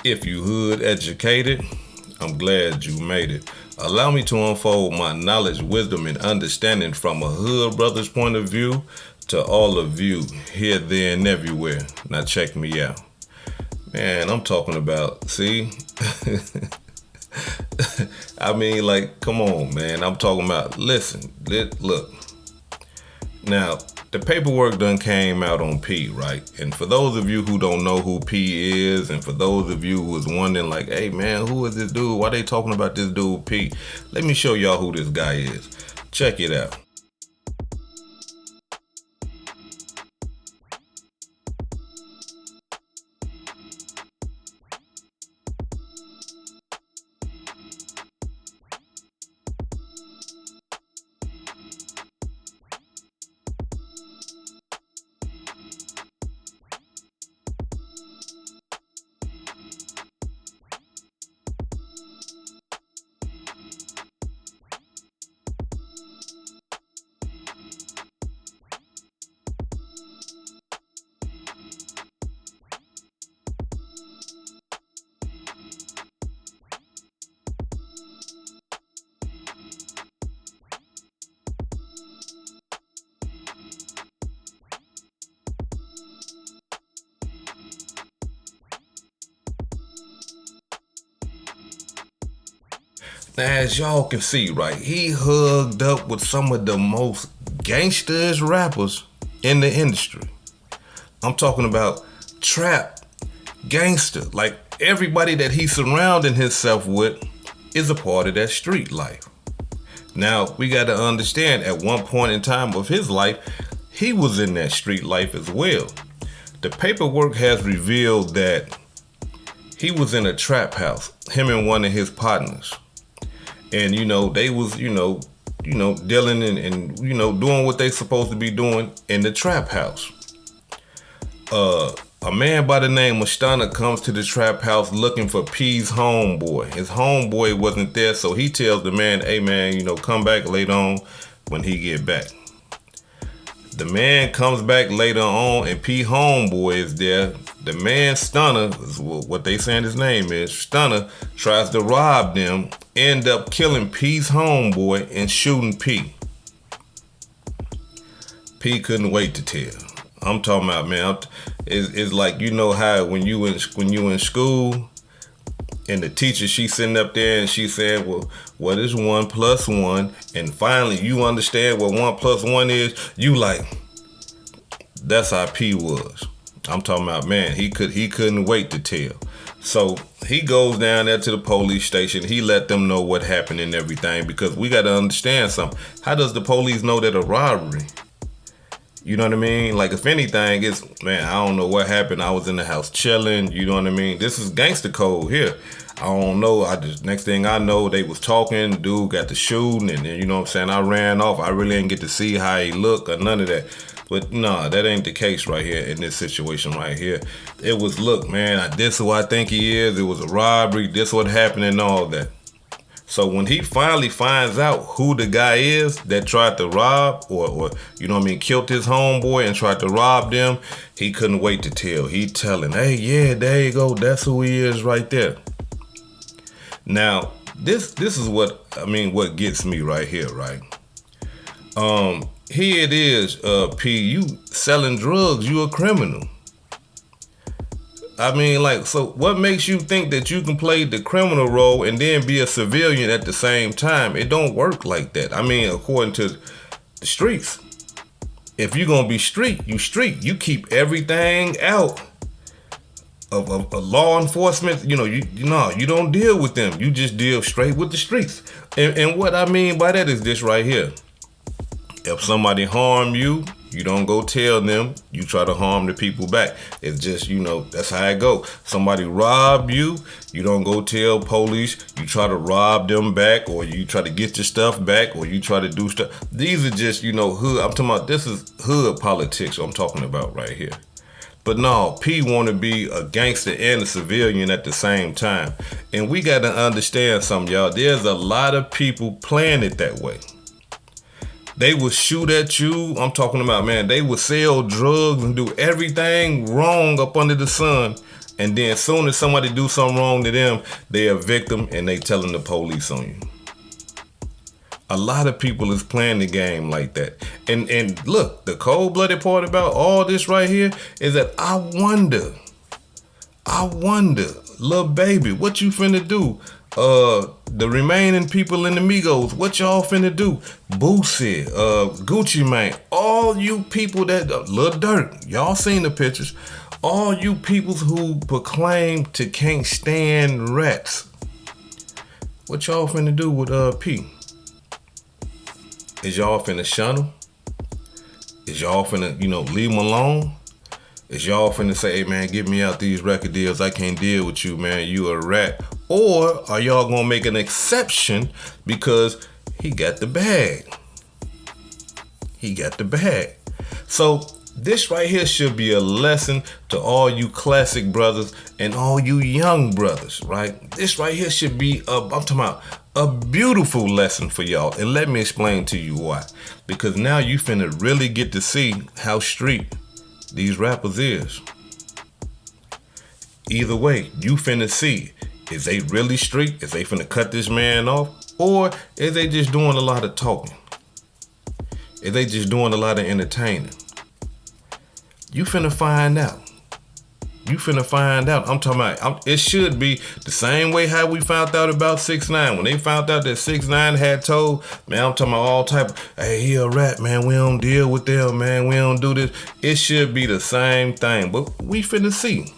If you hood educated, I'm glad you made it. Allow me to unfold my knowledge, wisdom, and understanding from a hood brother's point of view to all of you here, there, and everywhere. Now check me out. Man, I'm talking about, see? I mean, like, come on, man. I'm talking about, listen, look. Now, the paperwork done came out on P, right? And for those of you who don't know who P is, and for those of you who was wondering like, hey man, who is this dude? Why they talking about this dude P? Let me show y'all who this guy is. Check it out. Now, as y'all can see, right, he hugged up with some of the most gangsters rappers in the industry. I'm talking about trap, gangster. Like, everybody that he's surrounding himself with is a part of that street life. Now, we got to understand, at one point in time of his life, he was in that street life as well. The paperwork has revealed that he was in a trap house, him and one of his partners. And, they was, dealing and doing what they supposed to be doing in the trap house. A man by the name of Stunner comes to the trap house looking for P's homeboy. His homeboy wasn't there, so he tells the man, hey man, come back later on when he get back. The man comes back later on and P homeboy is there. The man Stunner, is what they saying his name is, Stunner tries to rob them, end up killing P's homeboy and shooting P. P couldn't wait to tell. I'm talking about, man, it's like, how when you in school and the teacher, she sitting up there and she saying, well, what is 1 + 1? And finally you understand what 1 + 1 is. You like, that's how P was. I'm talking about, man, he couldn't wait to tell. So he goes down there to the police station. He let them know what happened and everything, because we got to understand something. How does the police know that a robbery? You know what I mean? Like, if anything, it's, man, I don't know what happened. I was in the house chilling. You know what I mean? This is gangster code here. I don't know. Next thing I know, they was talking. Dude got to shooting, and then, you know what I'm saying, I ran off. I really didn't get to see how he looked or none of that. But nah, that ain't the case right here in this situation right here. It was, look, man, this is who I think he is. It was a robbery. This what happened and all that. So when he finally finds out who the guy is that tried to rob or killed his homeboy and tried to rob them, he couldn't wait to tell. He telling, hey, yeah, there you go. That's who he is right there. Now, this is what gets me right here, right? Here it is, P, you selling drugs, you a criminal. So what makes you think that you can play the criminal role and then be a civilian at the same time? It don't work like that. According to the streets. If you're going to be street. You keep everything out of law enforcement. You don't deal with them. You just deal straight with the streets. And what I mean by that is this right here. If somebody harm you, you don't go tell them. You try to harm the people back. It's just, that's how it go. Somebody rob you, you don't go tell police. You try to rob them back, or you try to get your stuff back, or you try to do stuff. These are just, hood. I'm talking about, this is hood politics I'm talking about right here. But no, P want to be a gangster and a civilian at the same time. And we got to understand something, y'all. There's a lot of people playing it that way. They will shoot at you. I'm talking about, man, they will sell drugs and do everything wrong up under the sun And then as soon as somebody do something wrong to them, they a victim and they telling the police on you. A lot of people is playing the game like that. And look, the cold-blooded part about all this right here is that I wonder, little baby, what you finna do? The remaining people in the Migos, what y'all finna do? Boosie, Gucci Mane, all you people that, Lil Durk, y'all seen the pictures. All you people who proclaim to can't stand rats. What y'all finna do with P? Is y'all finna shun him? Is y'all finna, leave him alone? Is y'all finna say, hey man, get me out these record deals. I can't deal with you, man. You a rat. Or are y'all gonna make an exception because he got the bag? He got the bag. So this right here should be a lesson to all you classic brothers and all you young brothers, right? This right here should be I'm talking about a beautiful lesson for y'all. And let me explain to you why. Because now you finna really get to see how street these rappers is. Either way, you finna see, is they really street? Is they finna cut this man off? Or is they just doing a lot of talking? Is they just doing a lot of entertaining? You finna find out. You finna find out. I'm talking about, it should be the same way how we found out about 6ix9ine. When they found out that 6ix9ine had told, man, I'm talking about all type of, hey, he a rat, man. We don't deal with them, man. We don't do this. It should be the same thing. But we finna see.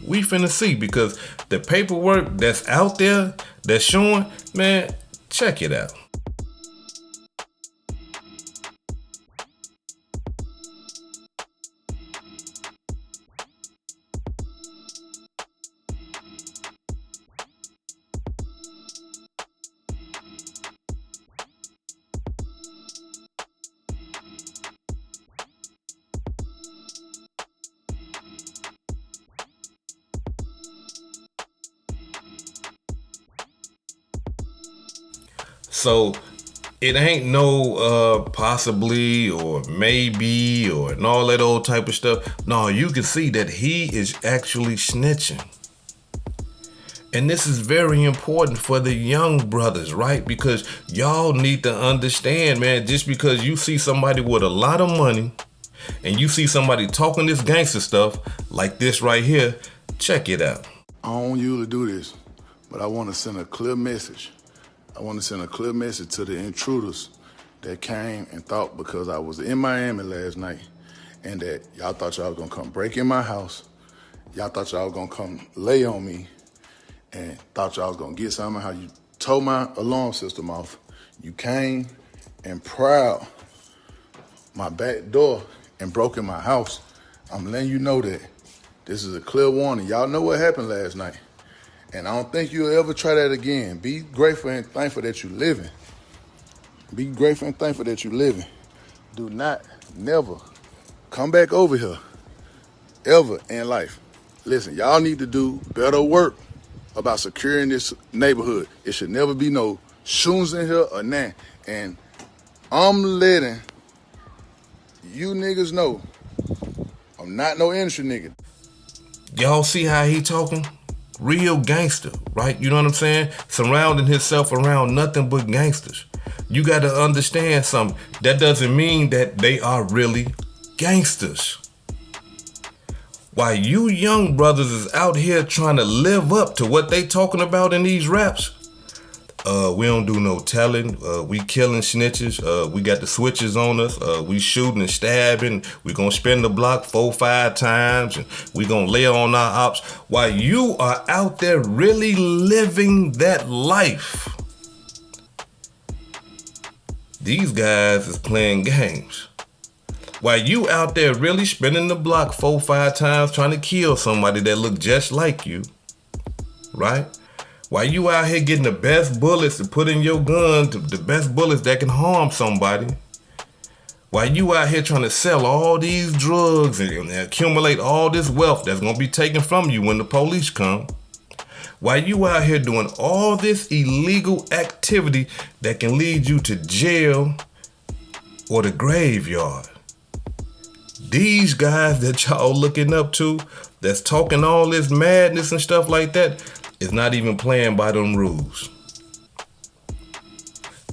We finna see because the paperwork that's out there, that's showing, man, check it out. So it ain't no possibly or maybe or and all that old type of stuff. No, you can see that he is actually snitching. And this is very important for the young brothers, right? Because y'all need to understand, man, just because you see somebody with a lot of money and you see somebody talking this gangster stuff like this right here, check it out. I don't want you to do this, but I want to send a clear message. I want to send a clear message to the intruders that came and thought because I was in Miami last night and that y'all thought y'all was going to come break in my house. Y'all thought y'all was going to come lay on me and thought y'all was going to get something. How you tore my alarm system off. You came and prowled my back door and broke in my house. I'm letting you know that this is a clear warning. Y'all know what happened last night. And I don't think you'll ever try that again. Be grateful and thankful that you're living. Be grateful and thankful that you're living. Do not, never come back over here, ever in life. Listen, y'all need to do better work about securing this neighborhood. It should never be no shootings in here or nothing. And I'm letting you niggas know I'm not no industry nigga. Y'all see how he talking? Real gangster, right? You know what I'm saying? Surrounding himself around nothing but gangsters. You got to understand something. That doesn't mean that they are really gangsters. While you young brothers is out here trying to live up to what they talking about in these raps, we don't do no telling. We killing snitches. We got the switches on us. We shooting and stabbing. We gonna spin the block 4-5 times. And we gonna lay on our ops. While you are out there really living that life, these guys is playing games. While you out there really spinning the block 4-5 times trying to kill somebody that look just like you, right? While you out here getting the best bullets to put in your gun, the best bullets that can harm somebody. While you out here trying to sell all these drugs and accumulate all this wealth that's going to be taken from you when the police come. While you out here doing all this illegal activity that can lead you to jail or the graveyard. These guys that y'all looking up to, that's talking all this madness and stuff like that is not even playing by them rules.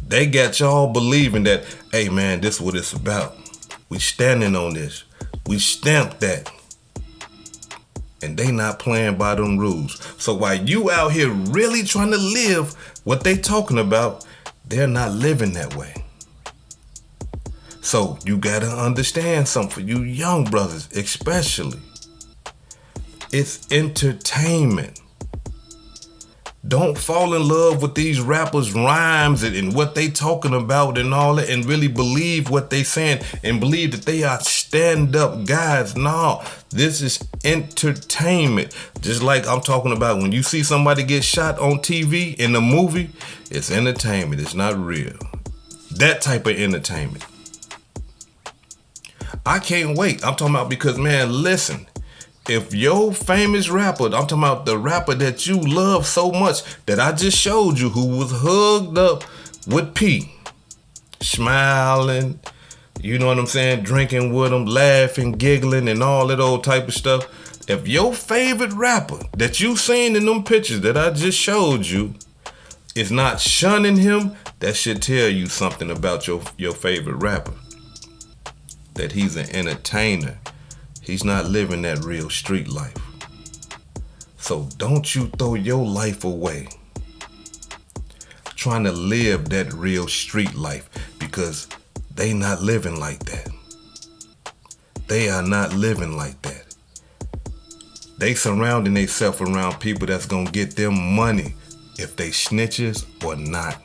They got y'all believing that, hey man, this is what it's about. We standing on this. We stamped that. And they not playing by them rules. So while you out here really trying to live what they talking about, they're not living that way. So you gotta understand something, for you young brothers especially. It's entertainment. Don't fall in love with these rappers' rhymes and what they talking about and all that, and really believe what they saying and believe that they are stand-up guys. No, this is entertainment. Just like I'm talking about when you see somebody get shot on TV in a movie, it's entertainment. It's not real. That type of entertainment. I can't wait. I'm talking about because, man, listen. If your famous rapper, I'm talking about the rapper that you love so much that I just showed you, who was hugged up with P, smiling, you know what I'm saying, drinking with him, laughing, giggling, and all that old type of stuff. If your favorite rapper that you seen in them pictures that I just showed you is not shunning him, that should tell you something about your favorite rapper. That he's an entertainer. He's not living that real street life. So don't you throw your life away trying to live that real street life, because they not living like that. They are not living like that. They surrounding themselves around people that's gonna get them money if they snitches or not.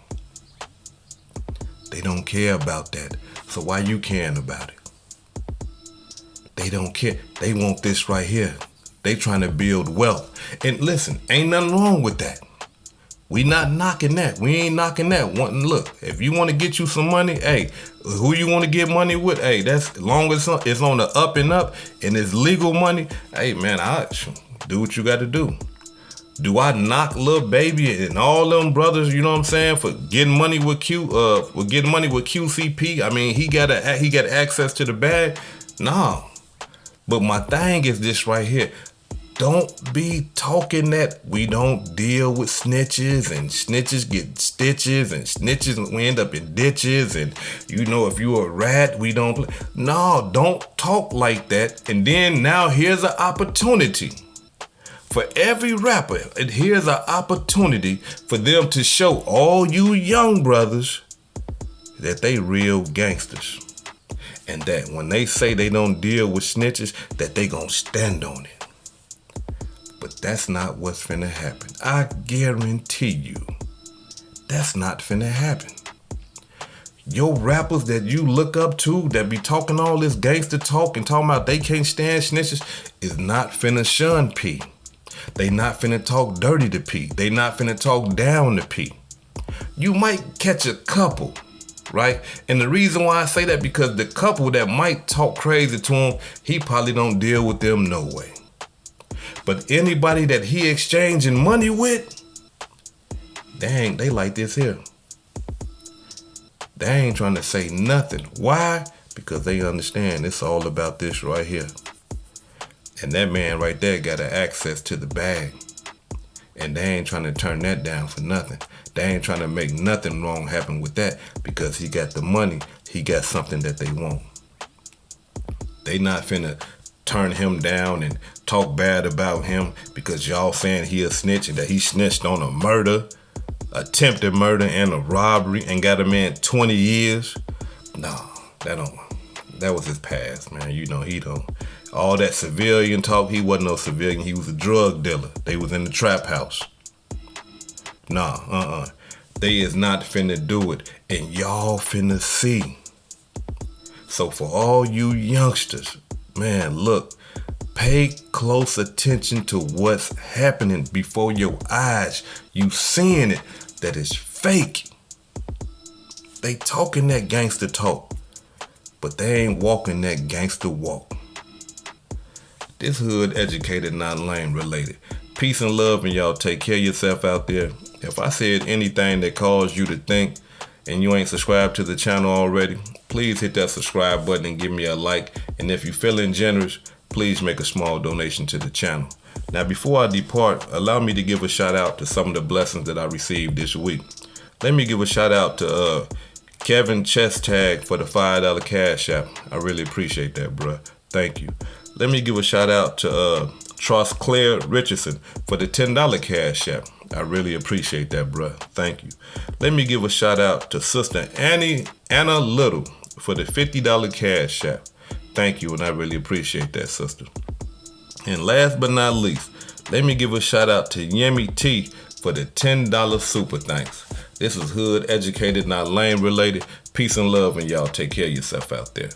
They don't care about that. So why you caring about it? They don't care. They want this right here. They trying to build wealth. And listen, ain't nothing wrong with that. We not knocking that. We ain't knocking that. Look, if you want to get you some money, hey, who you want to get money with, hey, that's as long as it's on the up and up and it's legal money, hey, man, I do what you got to do. Do I knock Lil Baby and all them brothers, you know what I'm saying, for getting money with QCP? I mean, he got access to the bag? No. But my thing is this right here. Don't be talking that we don't deal with snitches and snitches get stitches and snitches we end up in ditches and, you know, if you a rat, we don't play. No, don't talk like that. And then now here's an opportunity for every rapper. And here's an opportunity for them to show all you young brothers that they real gangsters. And that when they say they don't deal with snitches, that they gonna stand on it. But that's not what's finna happen. I guarantee you, that's not finna happen. Your rappers that you look up to, that be talking all this gangster talk and talking about they can't stand snitches, is not finna shun P. They not finna talk dirty to P. They not finna talk down to P. You might catch a couple, right? And the reason why I say that, because the couple that might talk crazy to him, he probably don't deal with them no way. But anybody that he exchanging money with, dang, they like this here. They ain't trying to say nothing. Why? Because they understand it's all about this right here. And that man right there got access to the bag. And they ain't trying to turn that down for nothing. They ain't trying to make nothing wrong happen with that, because he got the money. He got something that they want. They not finna turn him down and talk bad about him because y'all saying he a snitch and that he snitched on a murder, attempted murder, and a robbery and got him in 20 years. No, that was his past, man. You know, he don't. All that civilian talk, he wasn't no civilian. He was a drug dealer. They was in the trap house. Nah, They is not finna do it. And y'all finna see. So for all you youngsters, man, look, pay close attention to what's happening before your eyes. You seeing it, that is fake. They talking that gangster talk, but they ain't walking that gangster walk. This hood educated, not lame related. Peace and love, and y'all take care of yourself out there. If I said anything that caused you to think and you ain't subscribed to the channel already, please hit that subscribe button and give me a like. And if you're feeling generous, please make a small donation to the channel. Now, before I depart, allow me to give a shout out to some of the blessings that I received this week. Let me give a shout out to Kevin Chesttag for the $5 cash app. I really appreciate that, bruh. Thank you. Let me give a shout out to Claire Richardson for the $10 cash app. I really appreciate that, bruh. Thank you. Let me give a shout out to Sister Anna Little for the $50 cash app. Thank you, and I really appreciate that, sister. And last but not least, let me give a shout out to Yemi T for the $10 super thanks. This is hood educated, not lame related. Peace and love, and y'all take care of yourself out there.